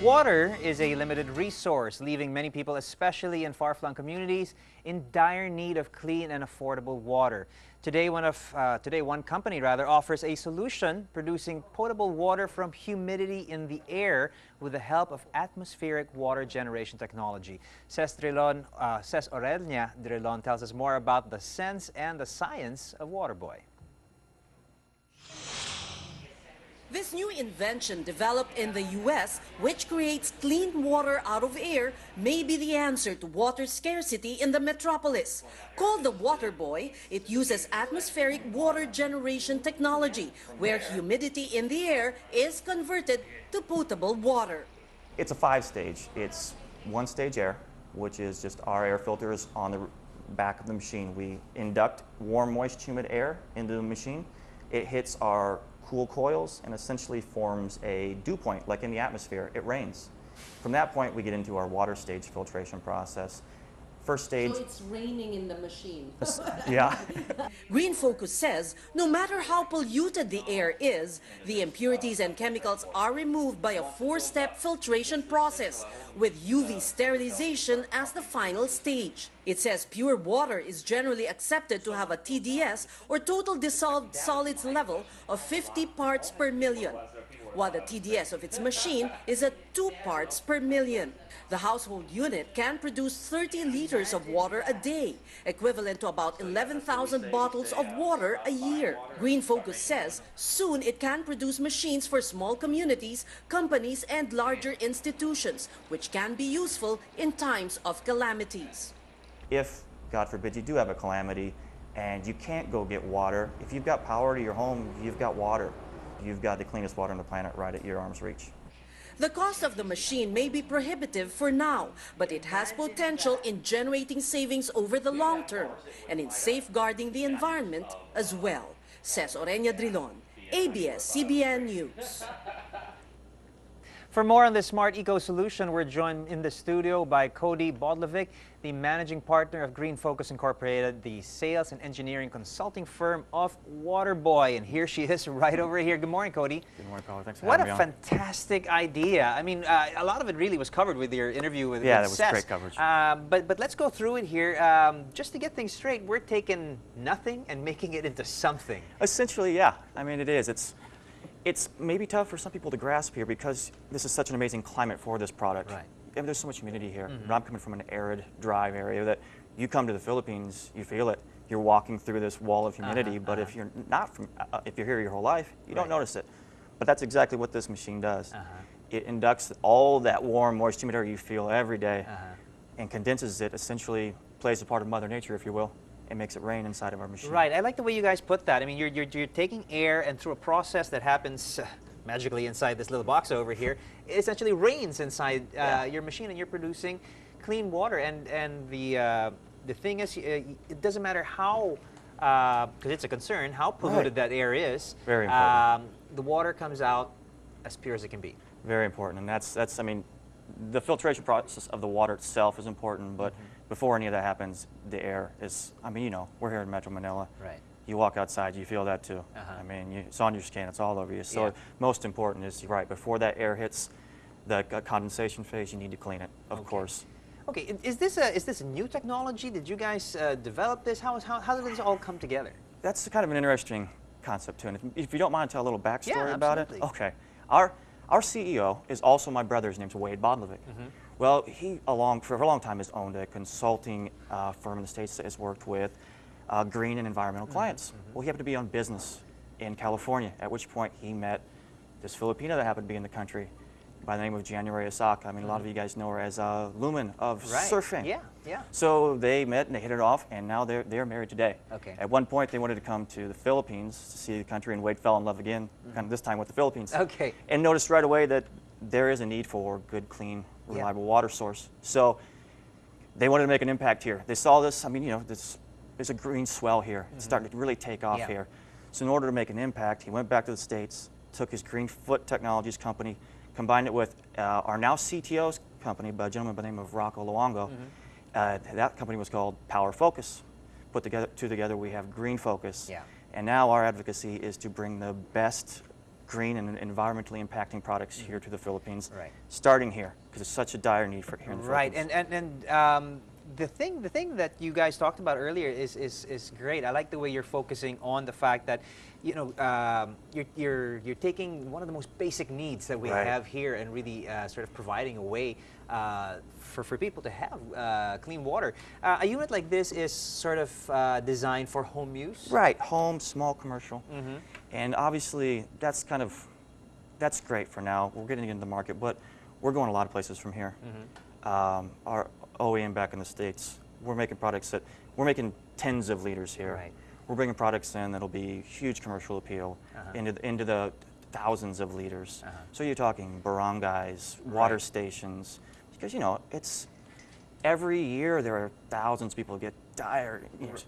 Water is a limited resource, leaving many people, especially in far-flung communities, in dire need of clean and affordable water. Today, one company offers a solution producing potable water from humidity in the air with the help of atmospheric water generation technology. Ces Orelnia Drilon tells us more about the sense and the science of Waterboy. This new invention developed in the U.S., which creates clean water out of air, may be the answer to water scarcity in the metropolis. Called the Waterboy, it uses atmospheric water generation technology, where humidity in the air is converted to potable water. It's a 5-stage. It's 1-stage air, which is just our air filters on the back of the machine. We induct warm, moist, humid air into the machine. It hits our cool coils and essentially forms a dew point, like in the atmosphere. It rains. From that point, we get into our water stage filtration process. First stage. So it's raining in the machine. Yeah. Green Focus says no matter how polluted the air is, the impurities and chemicals are removed by a 4-step filtration process with UV sterilization as the final stage. It says pure water is generally accepted to have a TDS, or total dissolved solids level, of 50 parts per million, while the TDS of its machine is at 2 parts per million. The household unit can produce 30 liters of water a day, equivalent to about 11,000 bottles of water a year. Green Focus says soon it can produce machines for small communities, companies, and larger institutions, which can be useful in times of calamities. If, God forbid, you do have a calamity and you can't go get water, if you've got power to your home, you've got water. You've got the cleanest water on the planet right at your arm's reach. The cost of the machine may be prohibitive for now, but it has potential in generating savings over the long term and in safeguarding the environment as well. Ces Orelnia Drilon, ABS-CBN News. For more on this smart eco solution, we're joined in the studio by Cody Bodlovic, the managing partner of Green Focus Incorporated, the sales and engineering consulting firm of Waterboy. And here she is right over here. Good morning, Cody. Good morning, Paula. Thanks for having me on. What a fantastic idea. I mean, a lot of it really was covered with your interview with that was Ces. great coverage. But let's go through it here. Just to get things straight, we're taking nothing and making it into something. Essentially, yeah. I mean, it is. It's maybe tough for some people to grasp here because this is such an amazing climate for this product. Right. I mean, there's so much humidity here. I'm coming from an arid, dry area that you come to the Philippines, you feel it. You're walking through this wall of humidity, but if you're not from, if you're here your whole life, you don't notice it. But that's exactly what this machine does. It inducts all that warm, moist, humid air you feel every day and condenses it, essentially plays a part of Mother Nature, if you will. It makes it rain inside of our machine. Right. I like the way you guys put that. I mean, you're taking air and through a process that happens magically inside this little box over here, it essentially rains inside your machine, and you're producing clean water. And the thing is, it doesn't matter how, because it's a concern, how polluted that air is. Very important. The water comes out as pure as it can be. Very important, and that's I mean, the filtration process of the water itself is important, but before any of that happens, the air is, I mean, you know, we're here in Metro Manila. Right. You walk outside, you feel that too. I mean, it's on your skin, it's all over you. So most important is, right, before that air hits the condensation phase, you need to clean it, of course. Okay, is this a new technology? Did you guys develop this? How did this all come together? That's kind of an interesting concept too, and if you don't mind, tell a little backstory about it. Absolutely. Okay. Our CEO is also my brother. His name's Wade Bodlovic. Well, he, for a long time, has owned a consulting firm in the States that has worked with green and environmental clients. Well, he happened to be on business in California, at which point he met this Filipino that happened to be in the country by the name of January Osaka. I mean, a lot of you guys know her as Lumen of surfing. Yeah. So they met and they hit it off, and now they're married today. Okay. At one point, they wanted to come to the Philippines to see the country, and Wade fell in love again, kind of this time with the Philippines. Okay. And noticed right away that there is a need for good, clean, reliable water source. So they wanted to make an impact here. They saw this, I mean, you know, there's a green swell here. It's starting to really take off here. So in order to make an impact, he went back to the States, took his Green Foot Technologies company, combined it with our now CTO's company by a gentleman by the name of Rocco Luongo. That company was called Power Focus. Put together, we have Green Focus. And now our advocacy is to bring the best green and environmentally impacting products here to the Philippines, Right. starting here, because it's such a dire need for here in the Right, Philippines. and the thing that you guys talked about earlier is great. I like the way you're focusing on the fact that, you know, you're taking one of the most basic needs that we Right. have here and really sort of providing a way for people to have clean water. A unit like this is sort of designed for home use. Right, home, small commercial, and obviously that's great for now. We're getting into the market, but we're going a lot of places from here. Our OEM back in the States, we're making products that we're making tens of liters here. Right. We're bringing products in that'll be huge commercial appeal into the thousands of liters. So you're talking barangays, water Right. stations, because you know it's every year there are thousands of people who get dire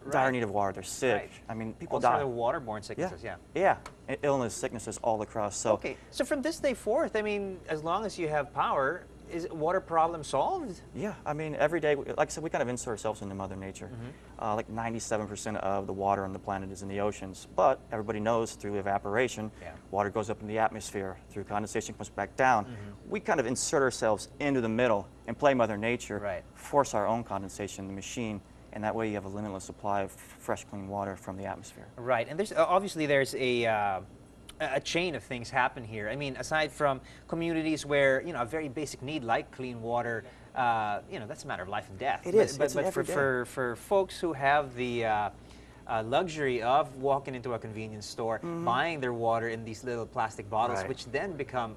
Right. need of water. They're sick. Right. I mean, people All die. sort of waterborne sicknesses, yeah. Yeah, illness, sicknesses all across. So Okay, so from this day forth, I mean, as long as you have power, is water problem solved? yeah, I mean, every day, like I said, we kind of insert ourselves into Mother Nature. Like 97% of the water on the planet is in the oceans, but everybody knows through evaporation, Yeah. water goes up in the atmosphere. Through condensation, comes back down. We kind of insert ourselves into the middle and play Mother Nature, Right. force our own condensation in the machine, and that way you have a limitless supply of fresh, clean water from the atmosphere. Right, and there's obviously there's a chain of things happen here. I mean, aside from communities where, you know, a very basic need like clean water, you know, that's a matter of life and death. It is. But, It's but every for folks who have the luxury of walking into a convenience store, buying their water in these little plastic bottles, Right. which then become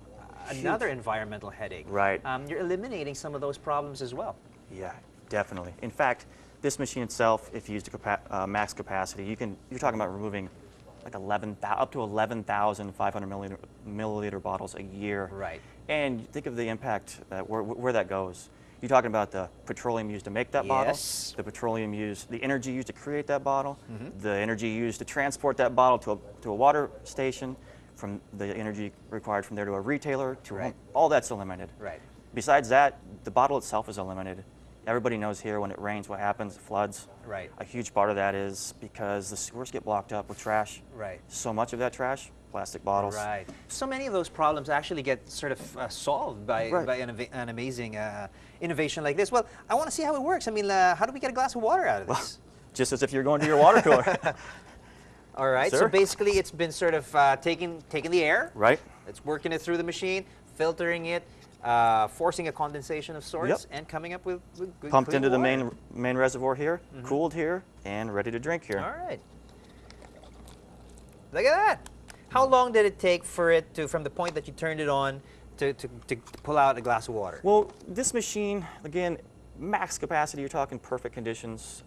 another environmental headache. Right. You're eliminating some of those problems as well. Yeah, definitely. In fact, this machine itself, if you use the max capacity, you're talking about removing like up to 11,500 milliliter bottles a year. Right. And think of the impact that where that goes. You're talking about the petroleum used to make that Yes. bottle, the petroleum used, the energy used to create that bottle, the energy used to transport that bottle to a water station, from the energy required from there to a retailer, to a Right. home. All that's eliminated. Right. Besides that, the bottle itself is eliminated. Everybody knows here when it rains what happens, it floods. Right. A huge part of that is because the sewers get blocked up with trash. Right. So much of that trash, plastic bottles. Right. So many of those problems actually get sort of solved by, Right. by an amazing innovation like this. Well, I want to see how it works. I mean, how do we get a glass of water out of this? Just as if you're going to your water cooler. All right. So Sir? basically, it's been sort of taking the air. Right? It's working it through the machine, filtering it, forcing a condensation of sorts, Yep. and coming up with good Pumped clean into the water. main reservoir here, cooled here, and ready to drink here. All right. Look at that. How long did it take for it to, from the point that you turned it on, to pull out a glass of water? Well, this machine, again, max capacity, you're talking perfect conditions,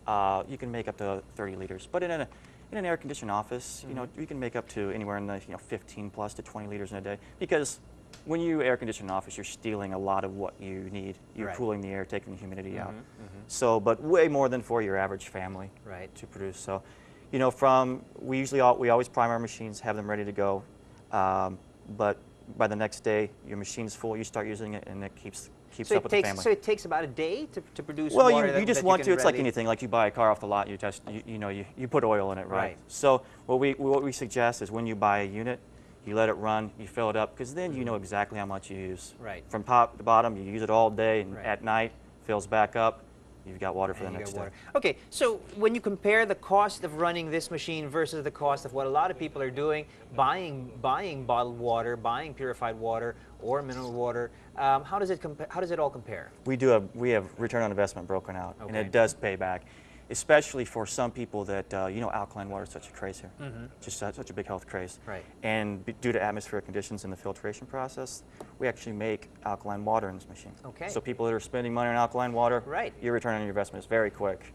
you can make up to 30 liters. But in an air-conditioned office, you know, you can make up to anywhere in the 15 plus to 20 liters in a day. Because when you air-condition an office, you're stealing a lot of what you need. You're Right. cooling the air, taking the humidity out. So, but way more than for your average family Right. to produce. So, you know, we always prime our machines, have them ready to go. But by the next day, your machine's full, you start using it, and it keeps So up with the family. So it takes about a day to produce Well, water. you just that want can to. It's like readily- anything. Like you buy a car off the lot, you put oil in it, right? Right. So what we suggest is when you buy a unit, you let it run, you fill it up, because then you know exactly how much you use. Right. From top to bottom, you use it all day, and Right. at night fills back up. You've got water for the And you next get day. water. Okay, so when you compare the cost of running this machine versus the cost of what a lot of people are doing, buying bottled water, buying purified water or mineral water, how does it all compare? We have return on investment broken out, and Okay. it does pay back, especially for some people that alkaline water is such a craze here, just such a big health craze. Right. And due to atmospheric conditions in the filtration process, we actually make alkaline water in this machine. Okay. So people that are spending money on alkaline water, Right. your return on your investment is very quick.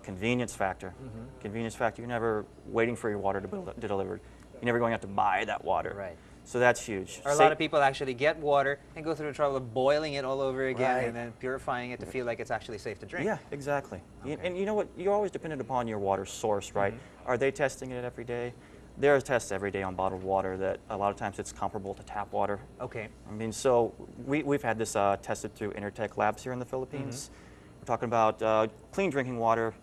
Convenience factor. Convenience factor. You're never waiting for your water to be delivered. You're never going out to buy that water. Right. So that's huge. Or a lot of people actually get water and go through the trouble of boiling it all over again Right. and then purifying it to feel like it's actually safe to drink. Yeah, exactly. Okay. And you know what? You're always dependent upon your water source, right? Are they testing it every day? There are tests every day on bottled water that a lot of times it's comparable to tap water. Okay. I mean, so we've had this tested through Intertech Labs here in the Philippines. We're talking about clean drinking water.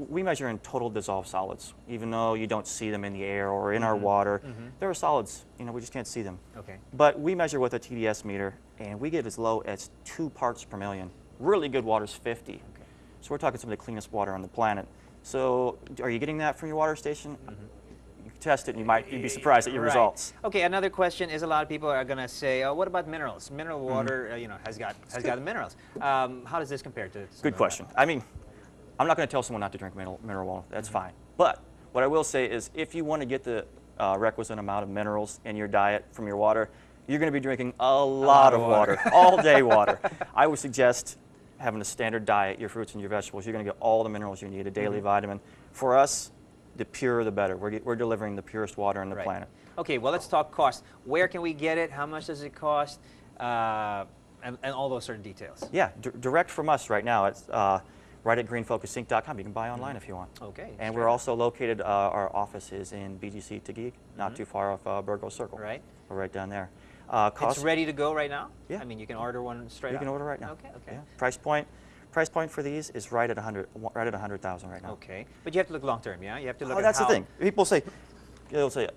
We measure in total dissolved solids, even though you don't see them in the air or in our water. There are solids, we just can't see them. Okay. But we measure with a TDS meter, and we get as low as 2 parts per million. Really good water is 50. Okay. So we're talking some of the cleanest water on the planet. So are you getting that from your water station? You can test it, and you'd be surprised at your results. Okay, another question is a lot of people are going to say, oh, what about minerals? Mineral water, has got the minerals. How does this compare to? Good question. I mean, I'm not going to tell someone not to drink mineral water. That's fine. But what I will say is, if you want to get the requisite amount of minerals in your diet from your water, you're going to be drinking a lot of water, all day water. I would suggest having a standard diet, your fruits and your vegetables. You're going to get all the minerals you need, a daily vitamin. For us, the purer the better. We're delivering the purest water on the planet. Okay, well, let's talk cost. Where can we get it? How much does it cost? And all those sort of details. Yeah, direct from us right now. It's right at greenfocusinc.com. You can buy online if you want. Okay. And we're also located, our office is in BGC Taguig, not too far off Burgo Circle. Right. We're right down there. It's ready to go right now? Yeah. I mean, you can order one straight You up? can order right now. Okay, okay. Yeah. Price point for these is right at 100,000 right now. Okay, but you have to look long term, yeah? You have to look at that's how... the thing. People say,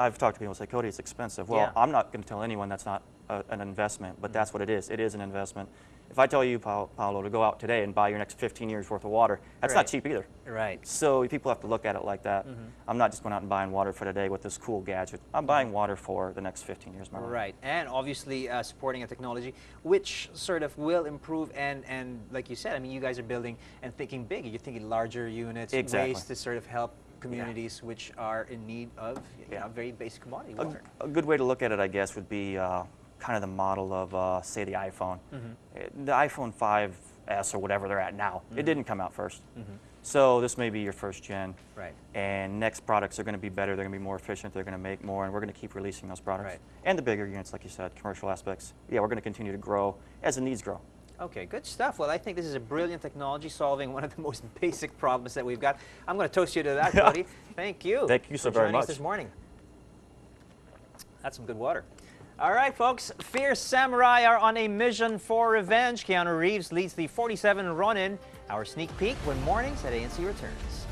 I've talked to people who say, Cody, it's expensive. Well, Yeah. I'm not going to tell anyone that's not an investment, but that's what it is. It is an investment. If I tell you, Paolo, to go out today and buy your next 15 years worth of water, that's not cheap either. Right. So people have to look at it like that. I'm not just going out and buying water for today with this cool gadget. I'm buying water for the next 15 years of my life. Right, and obviously supporting a technology which sort of will improve and like you said, I mean, you guys are building and thinking big. You're thinking larger units, ways to sort of help communities which are in need of very basic commodity water. A good way to look at it, I guess, would be kind of the model of, say, the iPhone. The iPhone 5S or whatever they're at now, it didn't come out first. So this may be your first gen. Right. And next products are going to be better, they're going to be more efficient, they're going to make more, and we're going to keep releasing those products. Right. And the bigger units, like you said, commercial aspects. Yeah, we're going to continue to grow as the needs grow. Okay, good stuff. Well, I think this is a brilliant technology solving one of the most basic problems that we've got. I'm going to toast you to that, Cody. Thank you. Thank you so very joining us much. this morning. That's some good water. All right, folks. Fierce samurai are on a mission for revenge. Keanu Reeves leads the 47 Ronin. Our sneak peek when mornings at ANC returns.